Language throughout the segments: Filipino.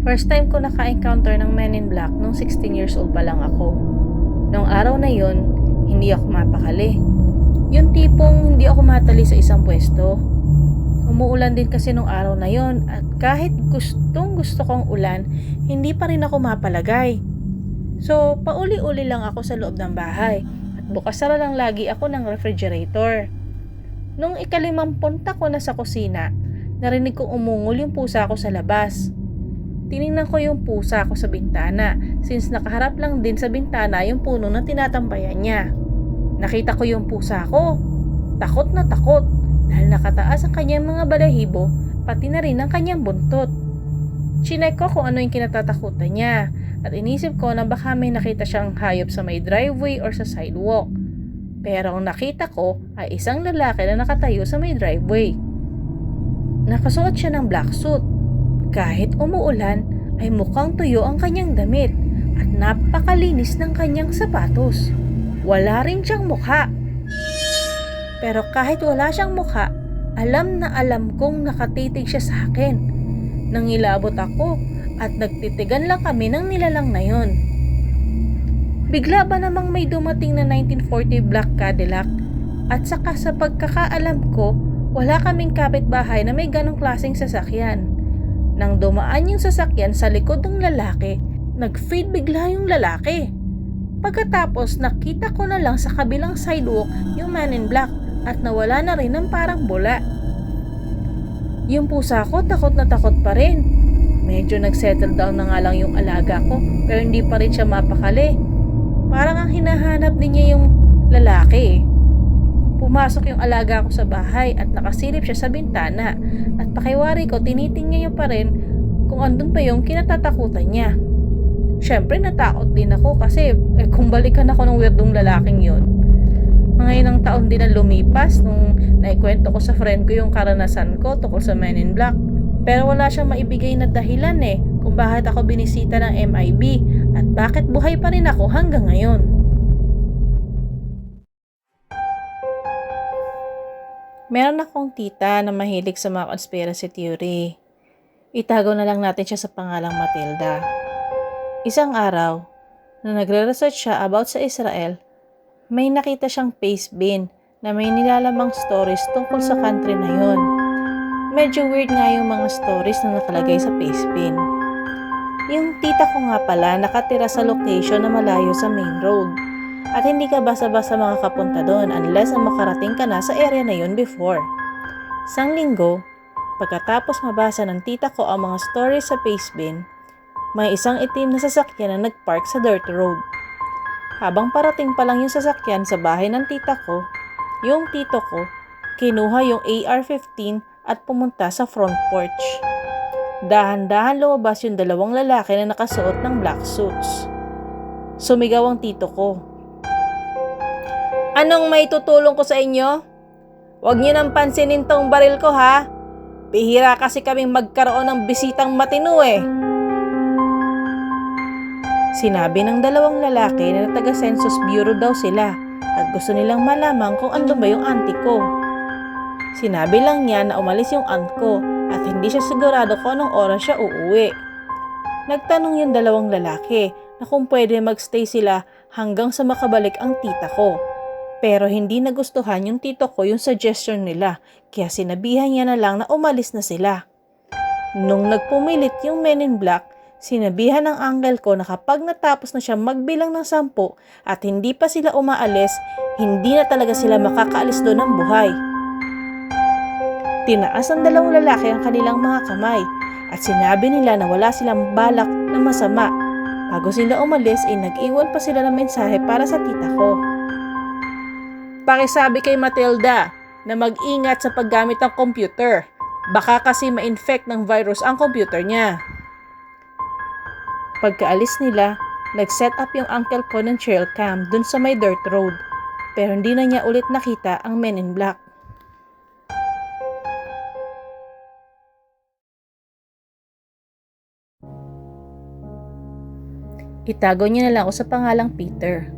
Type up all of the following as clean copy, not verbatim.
First time ko naka-encounter ng Men in Black nung 16 years old pa lang ako. Noong araw na yon, hindi ako mapakali. Yung tipong hindi ako matali sa isang pwesto. Umuulan din kasi nung araw na yon at kahit gustong gusto kong ulan, hindi pa rin ako mapalagay. So, pauli-uli lang ako sa loob ng bahay at bukas-sara lang lagi ako ng refrigerator. Nung ika-5 punta ko na sa kusina, narinig kong umungol yung pusa ko sa labas. Tiningnan ko yung pusa ko sa bintana since nakaharap lang din sa bintana yung puno na tinatambayan niya. Nakita ko yung pusa ko. Takot na takot dahil nakataas ang kanyang mga balahibo pati na rin ang kanyang buntot. Chinek ko kung ano yung kinatatakutan niya at inisip ko na baka may nakita siyang hayop sa may driveway or sa sidewalk. Pero ang nakita ko ay isang lalaki na nakatayo sa may driveway. Nakasuot siya ng black suit. Kahit umuulan ay mukhang tuyo ang kanyang damit at napakalinis ng kanyang sapatos. Wala rin siyang mukha. Pero kahit wala siyang mukha, alam na alam kong nakatitig siya sa akin. Nangilabot ako at nagtitigan lang kami ng nilalang na yon. Bigla ba namang may dumating na 1940 black Cadillac at saka sa pagkakaalam ko, wala kaming kapitbahay na may ganong klaseng sasakyan. Nang dumaan yung sasakyan sa likod ng lalaki, nag-fade bigla yung lalaki. Pagkatapos nakita ko na lang sa kabilang sidewalk yung Man in Black at nawala na rin ng parang bula. Yung pusa ko takot na takot pa rin. Medyo nag-settle down na nga lang yung alaga ko pero hindi pa rin siya mapakali. Parang ang hinahanap din niya yung lalaki. Pumasok yung alaga ko sa bahay at nakasilip siya sa bintana at pakiwari ko tinitingnan niya pa rin kung andun pa yung kinatatakutan niya. Syempre natakot din ako kasi kung balikan ako ng weirdong lalaking yun. Mga ilang taon din na lumipas nung naikwento ko sa friend ko yung karanasan ko tungkol sa Men in Black. Pero wala siyang maibigay na dahilan kung bakit ako binisita ng MIB at bakit buhay pa rin ako hanggang ngayon. Meron akong tita na mahilig sa mga conspiracy theory. Itago na lang natin siya sa pangalang Matilda. Isang araw, na nagre-research siya about sa Israel, may nakita siyang paste bin na may nilalamang stories tungkol sa country na yon. Medyo weird nga yung mga stories na nakalagay sa paste bin. Yung tita ko nga pala nakatira sa location na malayo sa main road. At hindi ka basa-basa makakapunta doon unless na makarating ka na sa area na yun before. Isang linggo, pagkatapos mabasa ng tita ko ang mga stories sa paste bin, may isang itim na sasakyan na nagpark sa dirt road. Habang parating pa lang yung sasakyan sa bahay ng tita ko, yung tito ko, kinuha yung AR-15 at pumunta sa front porch. Dahan-dahan lumabas yung dalawang lalaki na nakasuot ng black suits. Sumigaw ang tito ko. Anong may tutulong ko sa inyo? Huwag niyo nang pansinin tong baril ko ha. Bihira kasi kaming magkaroon ng bisitang matino Sinabi ng dalawang lalaki na taga Census Bureau daw sila at gusto nilang malaman kung andun ba yung auntie ko. Sinabi lang niya na umalis yung aunt ko at hindi siya sigurado kung anong oras siya uuwi. Nagtanong yung dalawang lalaki na kung pwede magstay sila hanggang sa makabalik ang tita ko. Pero hindi nagustuhan yung tito ko yung suggestion nila, kaya sinabihan niya na lang na umalis na sila. Nung nagpumilit yung Men in Black, sinabihan ng uncle ko na kapag natapos na siya magbilang ng 10 at hindi pa sila umaalis, hindi na talaga sila makakaalis doon ng buhay. Tinaas ng dalawang lalaki ang kanilang mga kamay at sinabi nila na wala silang balak na masama. Bago sila umalis, nag-iwan pa sila ng mensahe para sa tita ko. Pakisabi kay Matilda na mag-ingat sa paggamit ng computer. Baka kasi ma-infect ng virus ang computer niya. Pagkaalis nila, nag-set up yung uncle ko ng trail cam dun sa may dirt road. Pero hindi na niya ulit nakita ang Men in Black. Itago niya na lang ako sa pangalang Peter.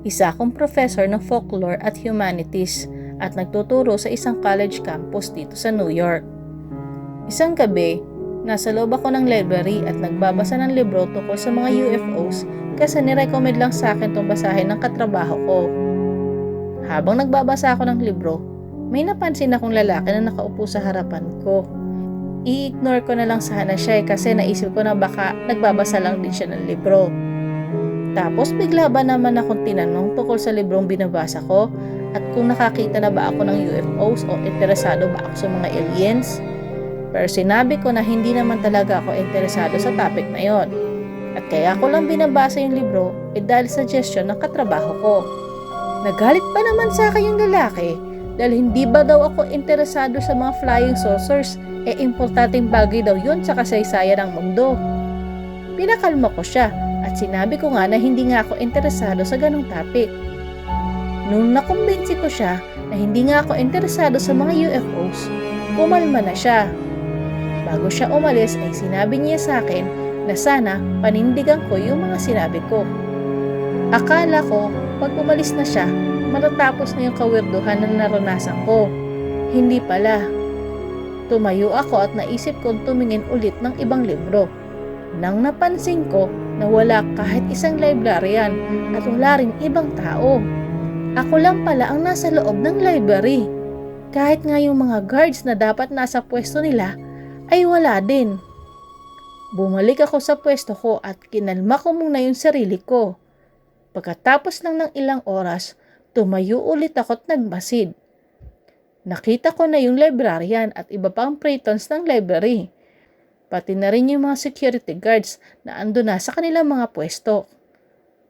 Isa akong professor ng folklore at humanities at nagtuturo sa isang college campus dito sa New York. Isang gabi, Nasa loob ako ng library at nagbabasa ng libro tungkol sa mga UFOs kasi nirecommend lang sa akin itong basahin ng katrabaho ko. Habang nagbabasa ako ng libro, may napansin akong lalaki na nakaupo sa harapan ko. I-ignore ko na lang sana siya kasi naisip ko na baka nagbabasa lang din siya ng libro. Tapos bigla ba naman akong tinanong tungkol sa librong binabasa ko at kung nakakita na ba ako ng UFOs o interesado ba ako sa mga aliens? Pero sinabi ko na hindi naman talaga ako interesado sa topic na yon. At kaya ko lang binabasa yung libro dahil suggestion ng katrabaho ko. Nagalit pa naman sa akin yung lalaki dahil hindi ba daw ako interesado sa mga flying saucers, importanteng bagay daw yun sa kasaysayan ng mundo. Pinakalma ko siya at sinabi ko nga na hindi nga ako interesado sa ganong topic. Nung nakumbinsi ko siya na hindi nga ako interesado sa mga UFOs, kumalma na siya. Bago siya umalis ay sinabi niya sa akin na sana panindigan ko yung mga sinabi ko. Akala ko pag umalis na siya, matatapos na yung kawirduhan na naranasan ko. Hindi pala. Tumayo ako at naisip kong tumingin ulit ng ibang libro. Nang napansin ko na wala kahit isang librarian at wala ring ibang tao. Ako lang pala ang nasa loob ng library. Kahit nga yung mga guards na dapat nasa pwesto nila ay wala din. Bumalik ako sa pwesto ko at kinalma ko muna yung sarili ko. Pagkatapos lang ng ilang oras, tumayo ulit ako at nagmasid. Nakita ko na yung librarian at iba pang patrons ng library. Pati na rin yung mga security guards na ando na sa kanilang mga pwesto.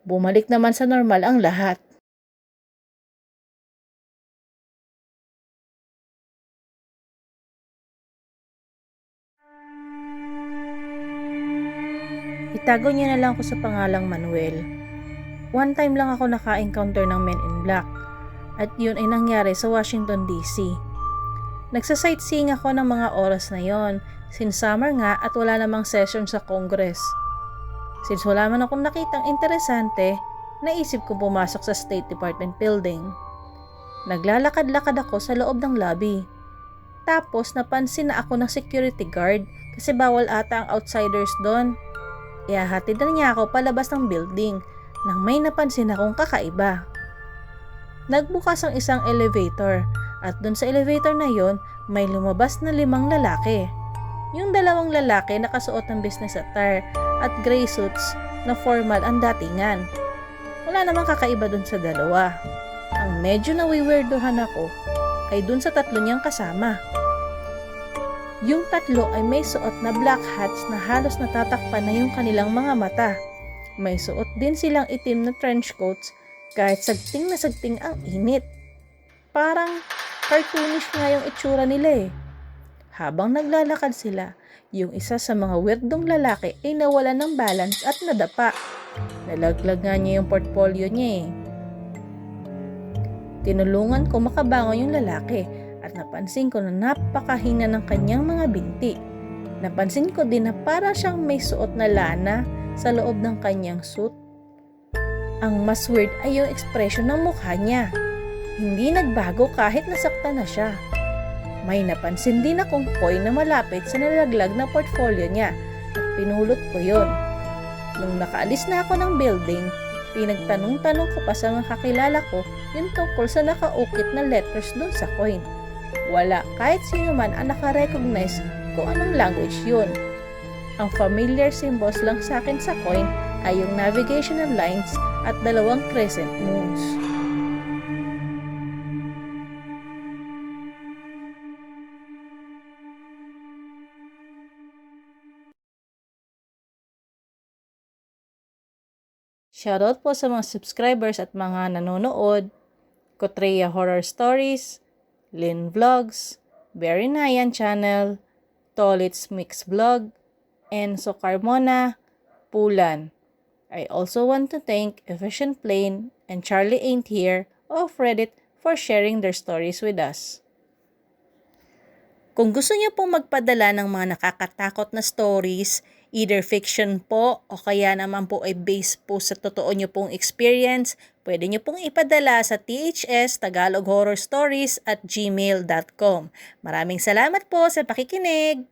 Bumalik naman sa normal ang lahat. Itago niyo na lang ako sa pangalang Manuel. One time lang ako naka-encounter ng Men in Black at yun ay nangyari sa Washington DC. Nagsa-sightseeing ako ng mga oras na yon since summer nga at wala namang session sa Congress. Since wala man akong nakitang interesante, naisip ko pumasok sa State Department building. Naglalakad-lakad ako sa loob ng lobby. Tapos napansin na ako ng security guard kasi bawal ata ang outsiders doon. Ihahatid na niya ako palabas ng building nang may napansin akong kakaiba. Nagbukas ang isang elevator at dun sa elevator na yon may lumabas na 5 lalaki. Yung 2 lalaki nakasuot ng business attire at gray suits na formal ang datingan. Wala namang kakaiba dun sa 2. Ang medyo nawiweirdohan ako ay dun sa 3 niyang kasama. Yung 3 ay may suot na black hats na halos natatakpan na yung kanilang mga mata. May suot din silang itim na trench coats kahit sagting na sagting ang init. Parang cartoonish nga yung itsura nila eh. Habang naglalakad sila, yung isa sa mga weirdong lalaki ay nawalan ng balance at nadapa. Nalaglag nga niya yung portfolio niya eh. Tinulungan ko makabangon yung lalaki at napansin ko na napakahina ng kanyang mga binti. Napansin ko din na para siyang may suot na lana sa loob ng kanyang suit. Ang mas weird ay yung ekspresyon ng mukha niya. Hindi nagbago kahit nasaktan na siya. May napansin din akong coin na malapit sa nalaglag na portfolio niya at pinulot ko yon. Nung nakaalis na ako ng building, pinagtanong-tanong ko pa sa mga kakilala ko yung tungkol sa nakaukit na letters doon sa coin. Wala kahit sino man ang nakarecognize kung anong language yun. Ang familiar symbols lang sa akin sa coin ay yung navigational lines at 2 crescent moons. Shoutout po sa mga subscribers at mga nanonood. Kotreya Horror Stories, Lynn Vlogs, Berry Nayan Channel, Tolits Mix Vlog, Enzo Carmona, Pulan. I also want to thank Efficient Plane and Charlie Ain't Here of Reddit for sharing their stories with us. Kung gusto niyo pong magpadala ng mga nakakatakot na stories, either fiction po o kaya naman po ay based po sa totoo niyo pong experience, pwede niyo pong ipadala sa thstagaloghorrorstories@gmail.com. Maraming salamat po sa pakikinig!